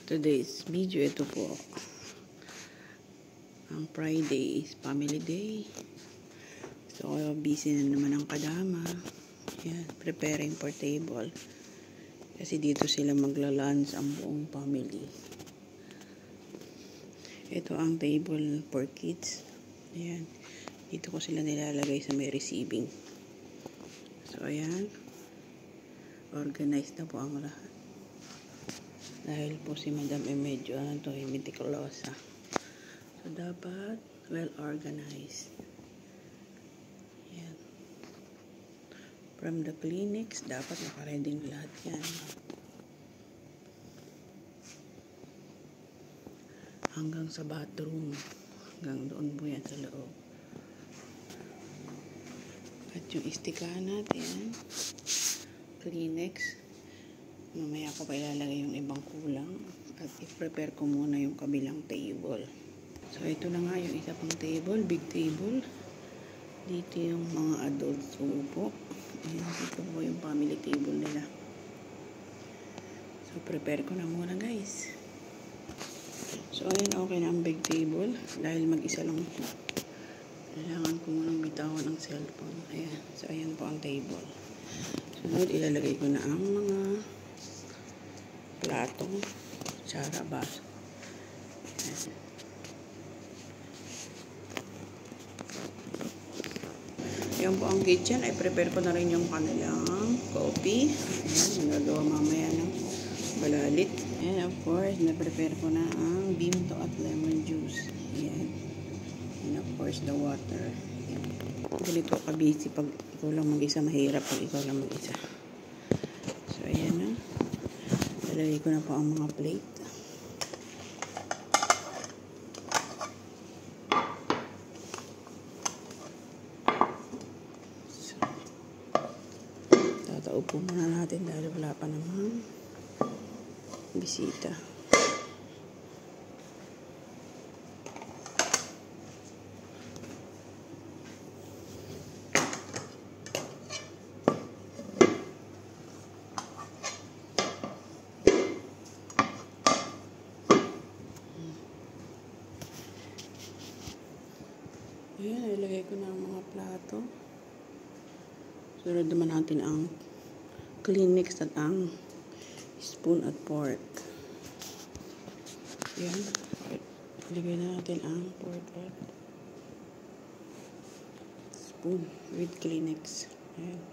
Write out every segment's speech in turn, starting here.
Today's video, ito po. Ang Friday is family day. So, busy na naman ang kadama. Yan, preparing for table. Kasi dito sila magla-lunch ang buong family. Ito ang table for kids. Ayan. Dito ko sila nilalagay sa may receiving. So, ayan. Organized na po ang lahat. Dahil po si Madam medyo meticulosa. So, dapat well organized. Yan. From the clinics, dapat nakaready lahat yan. Hanggang sa bathroom. Hanggang doon po yan sa loob. At yung istikahan natin, Kleenex, mamaya ko pa ilalagay yung ibang kulang at i-prepare ko muna yung kabilang table. So ito na nga yung isa pang table, big table. Dito yung mga adults upo. Ayan, dito po yung family table nila. So prepare ko na muna, guys. So ayan, okay na ang big table dahil mag-isa lang po. Kailangan ko munang bitawan ang cellphone. Ayan, so ayan po ang table. Sunod, ilalagay ko na ang mga plato, kutsara, baso. Yan po ang kitchen. Ay prepare ko na rin yung kanilang coffee. Ayan, nagagawa mamaya ng balalit. And of course, na-prepare ko na ang bimto at lemon juice. Ayan. And of course, the water. Ayan. Ganito ka-busy pag ikaw lang mag-isa. Mahirap pag ikaw lang mag-isa. So, ayan na. Lalagay ko na po ang mga plate. So, tataupo muna natin dahil wala pa naman bisita. Ayan, ilagay ko na ang mga plato. Sunod naman natin ang Kleenex at ang spoon at fork. Ayan. Ilagay na natin ang fork at spoon with Kleenex. Ayan.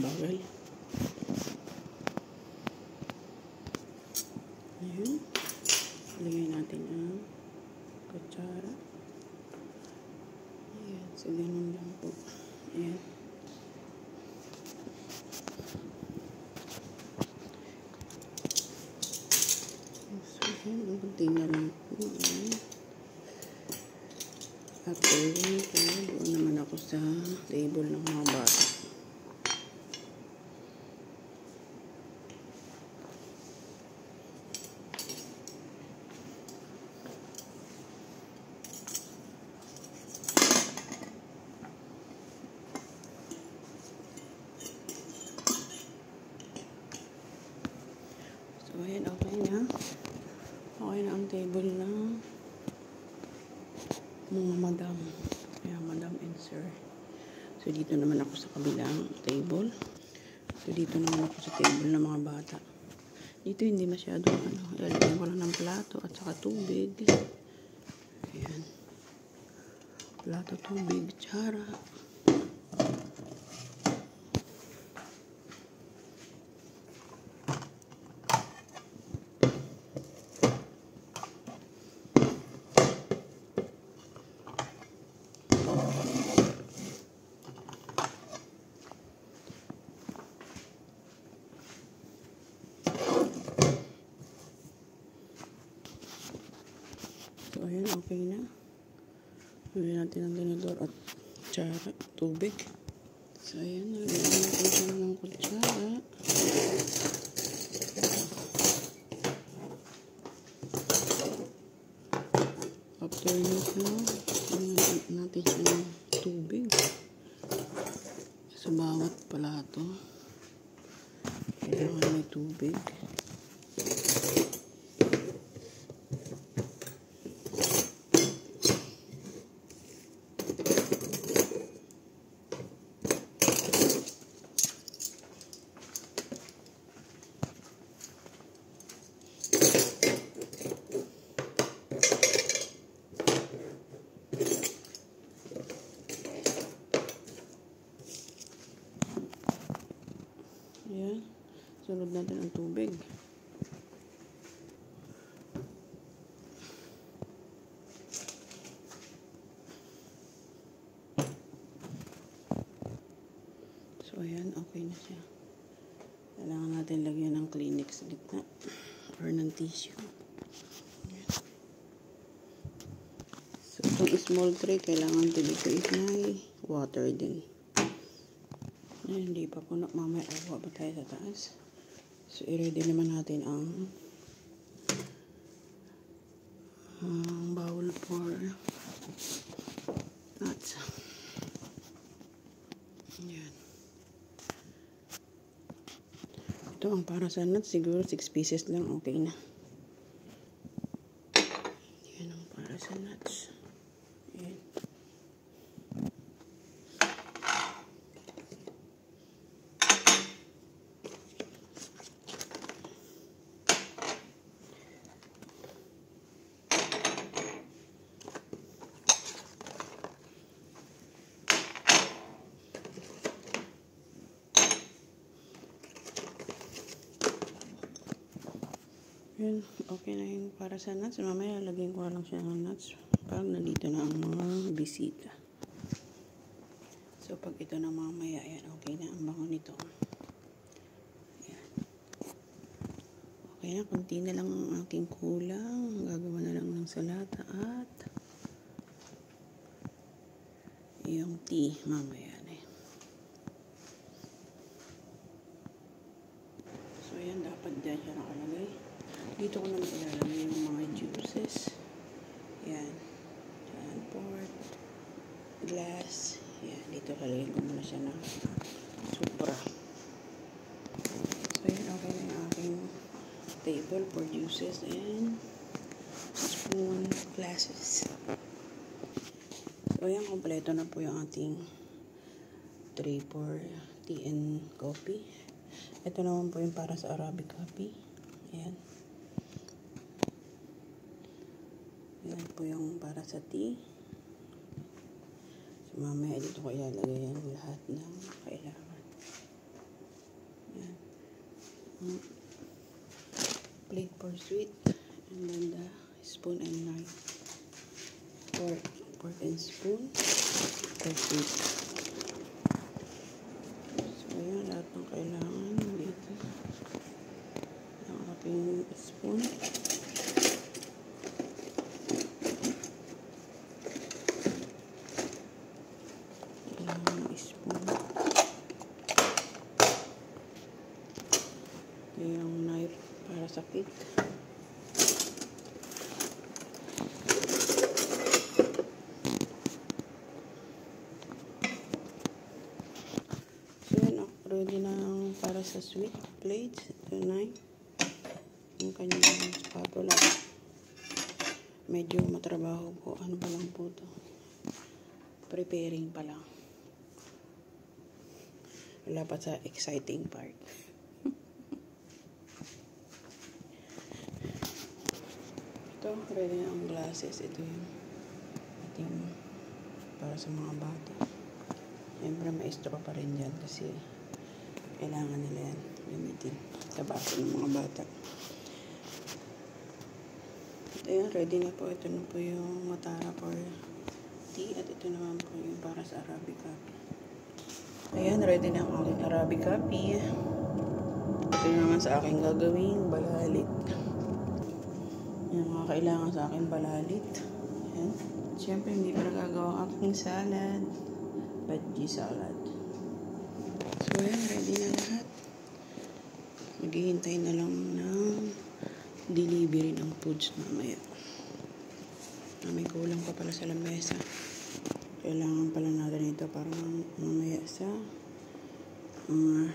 Bawal. Ayan. Ilagay natin ang kutsara. Ayan. So, ganun lang po. Ayan. So, ayan. Ang container lang po. Ayan. After yun po, doon naman ako sa table ng mga bata. So, ayan, okay na. Okay na ang table na mga madam. Ayan, madam and sir. So, dito naman ako sa kabilang table. So, dito naman ako sa table ng mga bata. Dito hindi masyado, ilalagyan ko lang ng plato at saka tubig. Ayan. Plato, tubig, tsara. So, ayan, okay na. Huli natin ang tinidor at kutsara, tubig. So, ayan, nalagyan natin siya ng kutsara. After nito, natin siya ng tubig sa bawat palato. Kailangan may tubig. Ayan. Sunod natin ang tubig. So, ayan. Okay na siya. Kailangan natin lagyan ng Kleenex sa gitna. Or ng tissue. Ayan. So, itong small tray, kailangan tubig ko is may water din. Ayan, hindi pa puno. Mamaya kuha pa tayo sa taas. So, i-ready naman natin ang bowl for nuts. Ayan. Ito ang para sa nuts. Siguro 6 pieces lang. Okay na. Ayan ang para sa nuts. Ayan. Yun, okay na yung para sa nuts. Mamaya lagyan ko lang siya ng nuts pag nandito na ang mga bisita. So, pag ito na mamaya, ayan, okay na ang bango nito. Ayan. Okay na, kunti na lang ang aking kulang. Gagawa na lang ng salata at yung tea mamaya na. So, ayan, dapat dyan siya nakalagay. Dito ko naman ilalagay yung mga juices. Yan. Yan, port, glass. Yan, dito lalagay ko muna siya ng supra. So, yan, okay na yung aking table for juices and spoon, glasses. So, yan, kompleto na po yung ating tray for tea and coffee. Ito naman po yung para sa Arabic coffee. Yan. Yan po yung para sa tea. So, mamaya dito ko ilalagay yan lahat ng kailangan. Yan. Plate for sweet. And then the spoon and knife. Fork and spoon for sweet. So, yan. Lahat ng kailangan dito. Ang aking spoon. Spoon. Yung knife para sa cake. So yun, ready na para sa sweet plates. Ito na yung kanyang spatula. Medyo matrabaho po. Ano pa lang po ito? Preparing pa lang. Wala pa sa exciting part. Ito, ready na ang glasses. Ito yung ating para sa mga bata. Siyempre, may straw pa rin yan kasi kailangan nila yan gamitin sa baso ng mga bata. Ito yan, ready na po. Ito na po yung matara for tea at ito naman po yung para sa Arabic coffee. Ayan, ready na ang aking Arabic coffee. Ito naman sa aking gagawing balalit. Yung mga kailangan sa aking balalit. Ayan. Siyempre, hindi pa nagagawa ang aking salad. Veggie salad. So, ayan, ready na lahat. Maghihintay na lang ng delivery ng foods mamaya. May kulang pa pala sa lamesa. Kailangan pala natin ito para mamaya sa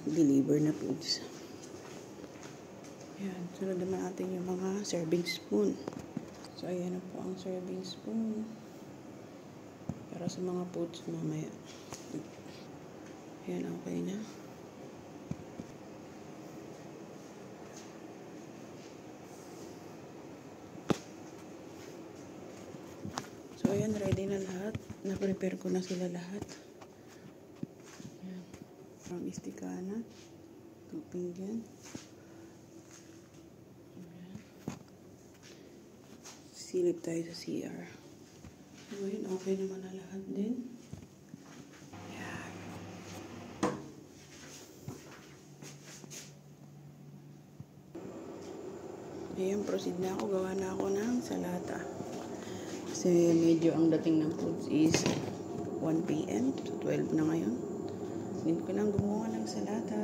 deliver na foods. Ayan, sunod naman natin yung mga serving spoon. So, ayan na po ang serving spoon. Para sa mga foods mamaya. Ayan, okay na. So, ayan, ready na lahat. Na-prepare ko na sila lahat. Ayan. From istikana. 2 pinggan. Silip tayo sa CR. So, ayun, okay naman na lahat din. Ayan. Ayan, proceed na ako. Gawa na ako ng salata. Kasi medyo ang dating ng foods is 1 PM. So, 12 na ngayon. Hindi ko nang gumawa ng salata.